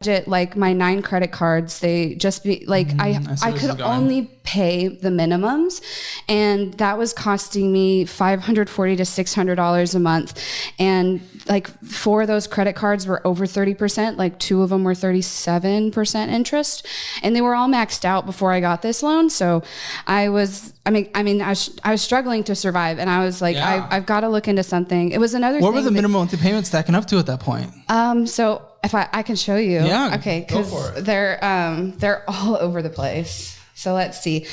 like my 9 credit cards, they just be like, I could only pay the minimums, and that was costing me $540 to $600 a month. And like 4 of those credit cards were over 30%, like 2 of them were 37% interest, and they were all maxed out before I got this loan. So I was struggling to survive, and I was like, I've got to look into something. It was another What were the minimum monthly payments stacking up to at that point? So if I can show you. Yeah. Okay. Because they're all over the place. So let's see.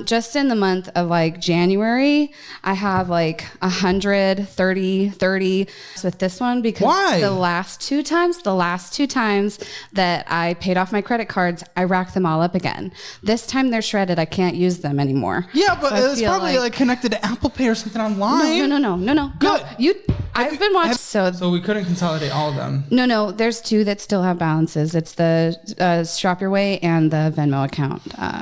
Just in the month of like January, I have like 130, 30 with this one because the last two times that I paid off my credit cards, I racked them all up again. This time they're shredded. I can't use them anymore. Yeah, but so it's probably like connected to Apple Pay or something online. No. Good. No, I've been watching. So we couldn't consolidate all of them. No. There's 2 that still have balances. It's the Shop Your Way and the Venmo account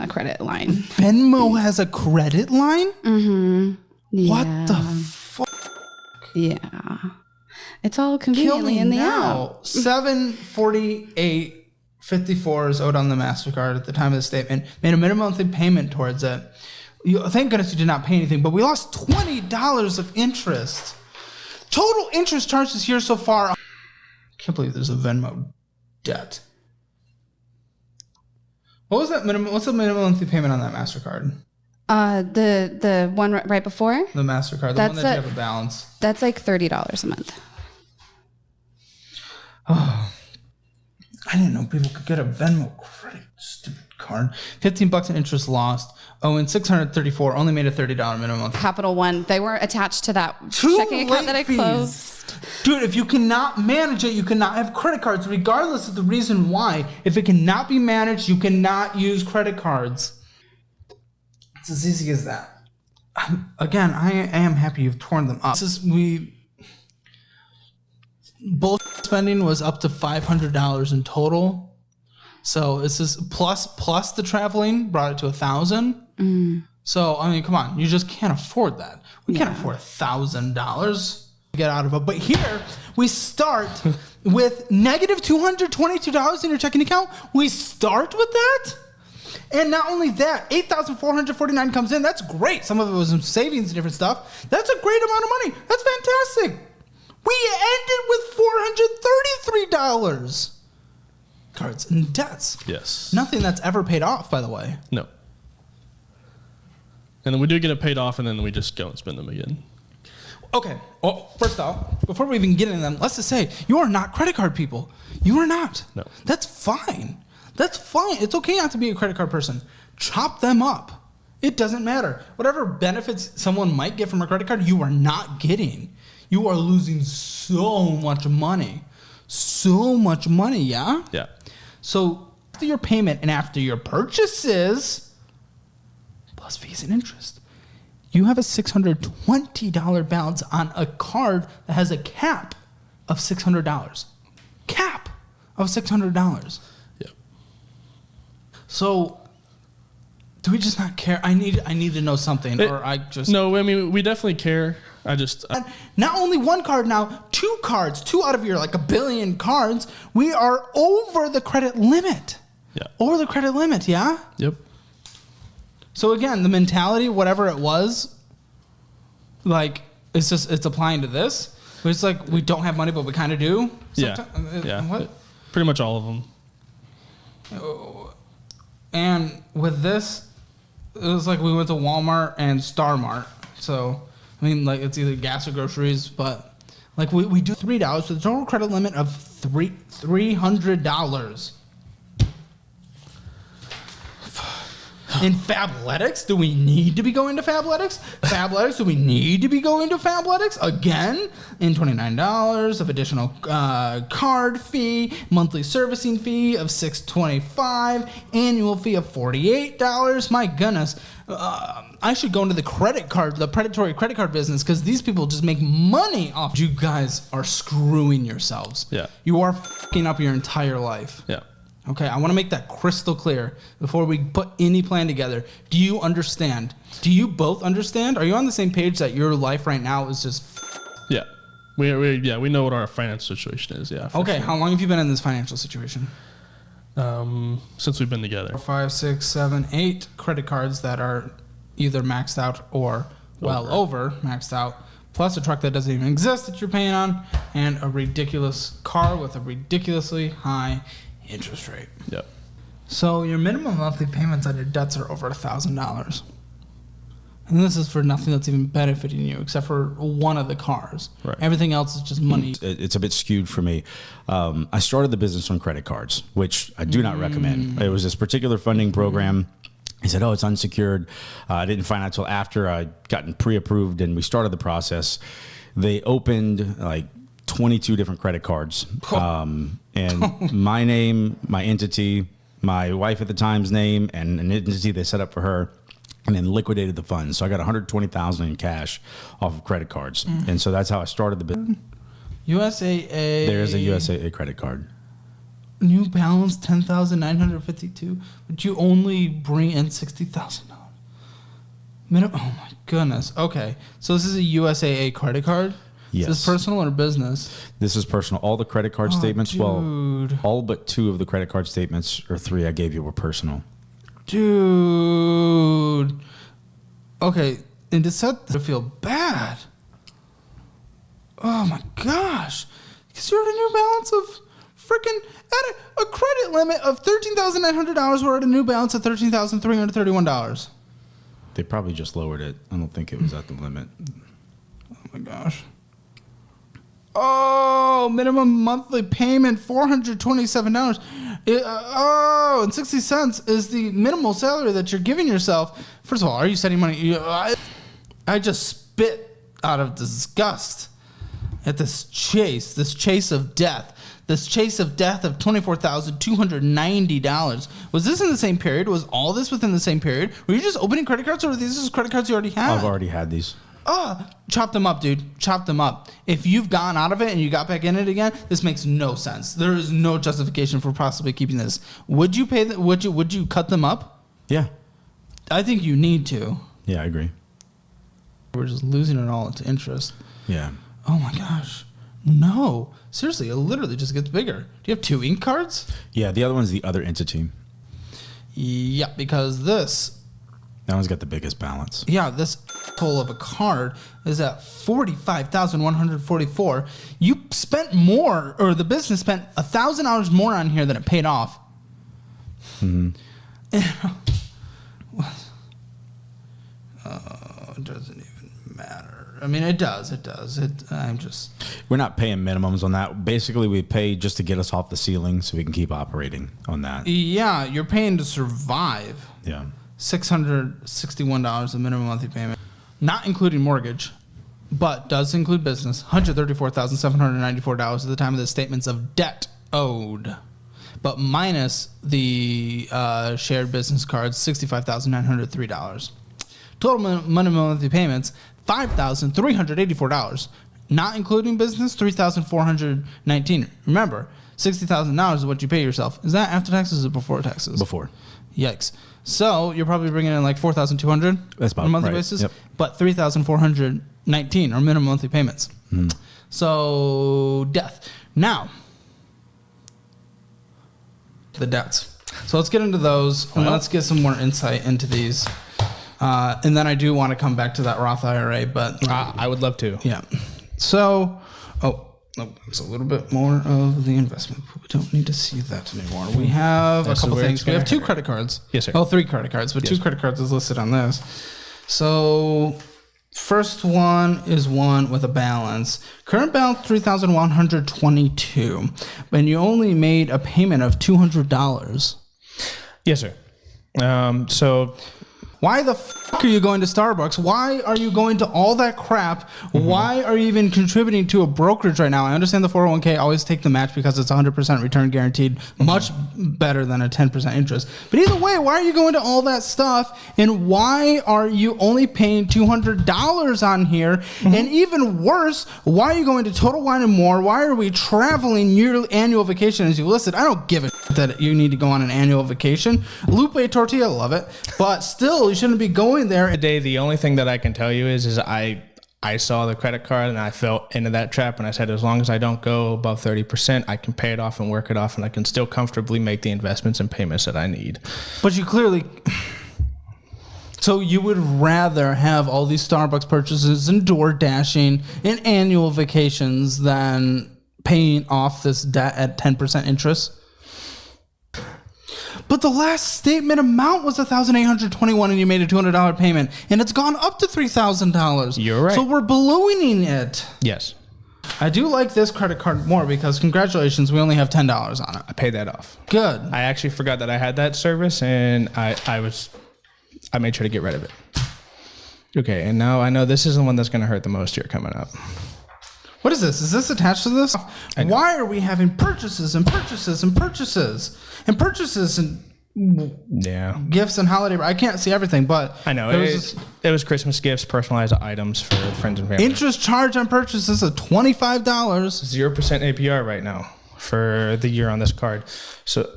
credit line. Venmo has a credit line? Mm-hmm. Yeah. What the fuck? Yeah. It's all conveniently in the app. $748.54 is owed on the MasterCard at the time of the statement. Made a minimum monthly payment towards it. Thank goodness you did not pay anything, but we lost $20 of interest. Total interest charges here so far. I can't believe there's a Venmo debt. What was that minimum? What's the minimum monthly payment on that MasterCard? The one right before? The MasterCard, the one that you have a balance. That's like $30 a month. Oh, I didn't know people could get a Venmo credit. Stupid card. $15 in interest lost. Oh, and $634 only made a $30 minimum. Capital One. They weren't attached to that checking account that I closed. Dude, if you cannot manage it, you cannot have credit cards, regardless of the reason why. If it cannot be managed, you cannot use credit cards. It's as easy as that. Again, I am happy you've torn them up. Bullshit spending was up to $500 in total. So it's just plus the traveling brought it to $1,000. So I mean, come on, you just can't afford that. We can't afford $1,000 to get out of it. But here we start with negative $222 in your checking account. We start with that, and not only that, $8,449 comes in. That's great. Some of it was in savings and different stuff. That's a great amount of money. That's fantastic. We ended with $433. Cards and debts. Yes. Nothing that's ever paid off, by the way. No. And then we do get it paid off, and then we just go and spend them again. Okay. Well, first off, before we even get into them, let's just say you are not credit card people. You are not. No. That's fine. That's fine. It's okay not to be a credit card person. Chop them up. It doesn't matter. Whatever benefits someone might get from a credit card, you are not getting. You are losing so much money. So much money, yeah? Yeah. So after your payment and after your purchases, plus fees and interest, you have a $620 balance on a card that has a cap of $600. Cap of $600. Yeah. So do we just not care? I need to know something, or I just... No, I mean, we definitely care. Not only one card now, 2 cards, 2 out of your like a billion cards, we are over the credit limit. Yeah. Over the credit limit, yeah? Yep. So again, the mentality, whatever it was, like, it's applying to this. It's like, we don't have money, but we kind of do. Yeah. What? Pretty much all of them. And with this, it was like we went to Walmart and Star Mart. So... I mean, like, it's either gas or groceries, but, like, we do $3 with a total credit limit of $300. In Fabletics, do we need to be going to Fabletics? Fabletics, do we need to be going to Fabletics? Again, in $29 of additional card fee, monthly servicing fee of $625, annual fee of $48. My goodness. I should go into the predatory credit card business, because these people just make money off. You guys are screwing yourselves. Yeah. You are fucking up your entire life. Yeah. Okay, I want to make that crystal clear before we put any plan together. Do you understand? Do you both understand? Are you on the same page that your life right now is just... Yeah. We know what our financial situation is, yeah. Okay, sure. How long have you been in this financial situation? Since we've been together. 5, 6, 7, 8 credit cards that are either maxed out or over maxed out, plus a truck that doesn't even exist that you're paying on, and a ridiculous car with a ridiculously high interest rate. Yep. So your minimum monthly payments on your debts are over $1,000. And this is for nothing that's even benefiting you except for one of the cars. Right. Everything else is just money. It's a bit skewed for me. I started the business on credit cards, which I do not recommend. It was this particular funding program. He said, it's unsecured. I didn't find out until after I'd gotten pre-approved and we started the process. They opened like 22 different credit cards. And my name, my entity, my wife at the time's name, and an entity they set up for her, and then liquidated the funds. So I got $120,000 in cash off of credit cards. And so that's how I started the business. USAA. There is a USAA credit card. New balance $10,952, but you only bring in $60,000. Minimum. Oh my goodness. Okay, so this is a USAA credit card. Yes. Is this personal or business? This is personal. All the credit card statements, dude. well, all but 2 of the credit card statements, or 3 I gave you, were personal. Dude. Okay, and to set to feel bad. Oh my gosh. Because you're at a new balance of freaking at a credit limit of $13,900. We're at a new balance of $13,331. They probably just lowered it. I don't think it was at the limit. Oh my gosh. Oh, minimum monthly payment $427. And 60 cents is the minimal salary that you're giving yourself. First of all, are you sending money? I just spit out of disgust at this chase of death. This chase of death of $24,290. Was this in the same period? Was all this within the same period? Were you just opening credit cards, or were these credit cards you already had? I've already had these. Chop them up, dude. Chop them up. If you've gone out of it and you got back in it again, this makes no sense. There is no justification for possibly keeping this. Would you pay? Would you cut them up? Yeah. I think you need to. Yeah, I agree. We're just losing it all into interest. Yeah. Oh my gosh. No. Seriously, it literally just gets bigger. Do you have 2 ink cards? Yeah, the other one's the other entity. Yeah, because this. That one's got the biggest balance. Yeah, this total of a card is at $45,144. You spent more, or the business spent $1,000 more on here than it paid off. Mm-hmm. It doesn't even matter. I mean, it does. We're not paying minimums on that. Basically, we pay just to get us off the ceiling so we can keep operating on that. Yeah, you're paying to survive. Yeah. $661 the minimum monthly payment, not including mortgage, but does include business. $134,794 at the time of the statements of debt owed, but minus the shared business cards, $65,903. Total minimum monthly payments, $5,384, not including business, $3,419. Remember, $60,000 is what you pay yourself. Is that after taxes or before taxes? Before. Yikes. So you're probably bringing in like $4,200 on a monthly basis, yep. But $3,419 are minimum monthly payments. So death. Now, the debts. So let's get into those, and let's get some more insight into these. And then I do want to come back to that Roth IRA, but I would love to. Yeah. So, it's a little bit more of the investment. We don't need to see that anymore. We have a couple things. We have 2 credit cards. Yes, sir. Oh, 3 credit cards, but 2 credit cards is listed on this. So, first one is one with a balance. Current balance $3,122, and you only made a payment of $200. Yes, sir. So why the fuck are you going to Starbucks? Why are you going to all that crap? Why are you even contributing to a brokerage right now? I understand the 401k always take the match because it's 100% return guaranteed, much better than a 10% interest. But either way, why are you going to all that stuff? And why are you only paying $200 on here? And even worse, why are you going to Total Wine & More? Why are we traveling yearly annual vacation as you listed? I don't give a shit that you need to go on an annual vacation. Lupe Tortilla, love it. But still, you shouldn't be going there. Today, the only thing that I can tell you is I I saw the credit card and I fell into that trap, and I said, as long as I don't go above 30%, I can pay it off and work it off, and I can still comfortably make the investments and payments that I need. But you clearly... So you would rather have all these Starbucks purchases and door dashing and annual vacations than paying off this debt at 10% interest? But the last statement amount was $1,821 and you made a $200 payment, and it's gone up to $3,000. You're right. So we're ballooning it. Yes. I do like this credit card more because congratulations, we only have $10 on it. I paid that off. Good. I actually forgot that I had that service, and I made sure to get rid of it. Okay, and now I know this is the one that's going to hurt the most here coming up. What is this? Is this attached to this? Why are we having purchases and purchases and purchases and purchases and gifts and holiday? I can't see everything, but I know it was Christmas gifts, personalized items for friends and family. Interest charge on purchases of $25. 0% APR right now for the year on this card. So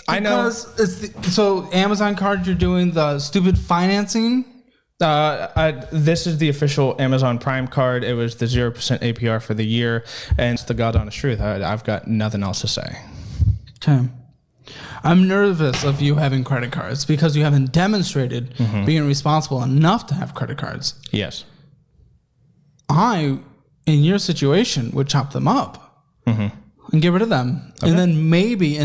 I know. So Amazon card, you're doing the stupid financing. This is the official Amazon Prime card. It was the 0% APR for the year, and it's the God honest truth. I've got nothing else to say. Okay. I'm nervous of you having credit cards because you haven't demonstrated being responsible enough to have credit cards. Yes. I, in your situation, would chop them up and get rid of them. Okay. And then maybe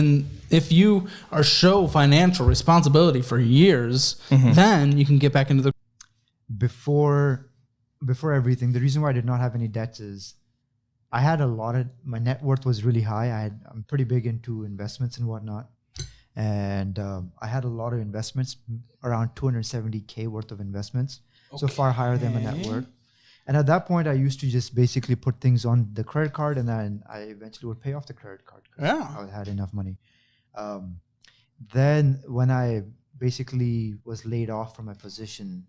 if you show financial responsibility for years, then you can get back into the... Before everything, the reason why I did not have any debts is I had my net worth was really high. I'm pretty big into investments and whatnot. And I had a lot of investments, around $270K worth of investments. Okay. So far higher than my net worth. And at that point, I used to just basically put things on the credit card, and then I eventually would pay off the credit card. Yeah. I had enough money. Then when I basically was laid off from my position,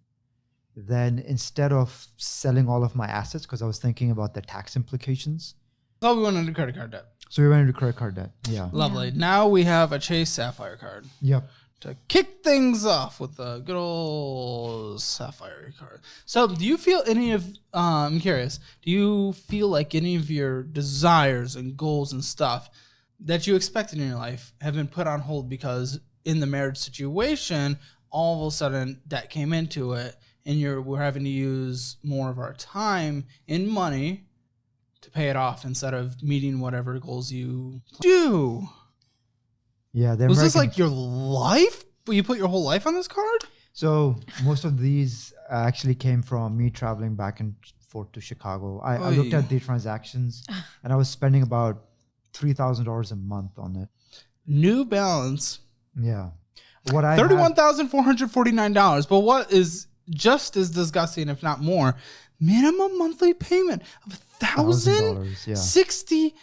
then instead of selling all of my assets, because I was thinking about the tax implications. Oh, we went into credit card debt. So we went into credit card debt. Yeah. Lovely. Yeah. Now we have a Chase Sapphire card. Yep. To kick things off with the good old Sapphire card. So do you feel I'm curious, do you feel like any of your desires and goals and stuff that you expected in your life have been put on hold because in the marriage situation, all of a sudden debt came into it, and we're having to use more of our time and money to pay it off instead of meeting whatever goals you do? Yeah. Was this like your life? You put your whole life on this card? So most of these actually came from me traveling back and forth to Chicago. I looked at the transactions, and I was spending about $3,000 a month on it. New Balance. Yeah. What I $31,449. But what is just as disgusting, if not more, minimum monthly payment of $1,060.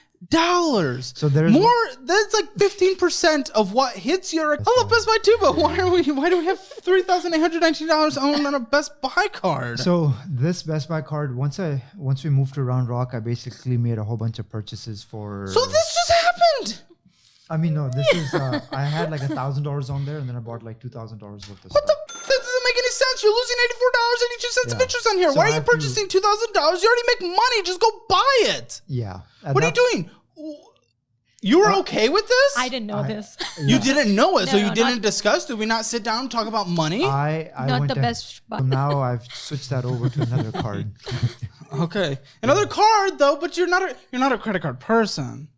So there's more. That's like 15% of what hits your. I love Best Buy too, but why do we have $3,819 on a Best Buy card? So this Best Buy card, once we moved to Round Rock, I basically made a whole bunch of purchases for. So this just happened. I mean, no, this is. I had like $1,000 on there, and then I bought like $2,000 worth of stuff. What the? That doesn't make any sense. You're losing $84.82 of interest on here. So why are you purchasing $2,000? You already make money. Just go buy it. Yeah. What are you doing? You were okay with this? I didn't know this. You didn't know it, so you didn't discuss? Did we not sit down and talk about money? I not the best. Now I've switched that over to another card. Okay, another card though, but you're not a credit card person.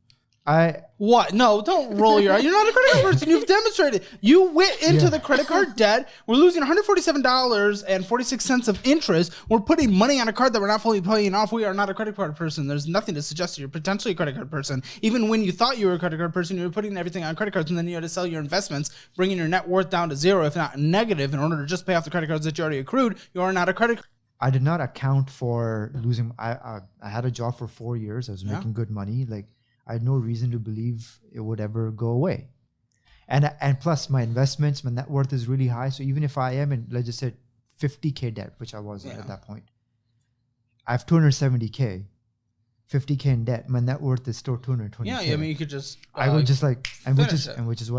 What? No, don't roll your eyes. You're not a credit card person. You've demonstrated. You went into the credit card debt. We're losing $147.46 of interest. We're putting money on a card that we're not fully paying off. We are not a credit card person. There's nothing to suggest that you're potentially a credit card person. Even when you thought you were a credit card person, you were putting everything on credit cards, and then you had to sell your investments, bringing your net worth down to zero, if not negative, in order to just pay off the credit cards that you already accrued. You are not a credit card. I did not account for losing. I had a job for 4 years. I was making good money. Like, I had no reason to believe it would ever go away. And plus my investments, my net worth is really high. So even if I am in, let's just say, $50K debt, which I was at that point, I have $270K, $50K in debt. My net worth is still $220K. Yeah, I mean, you could just I would just like, which is what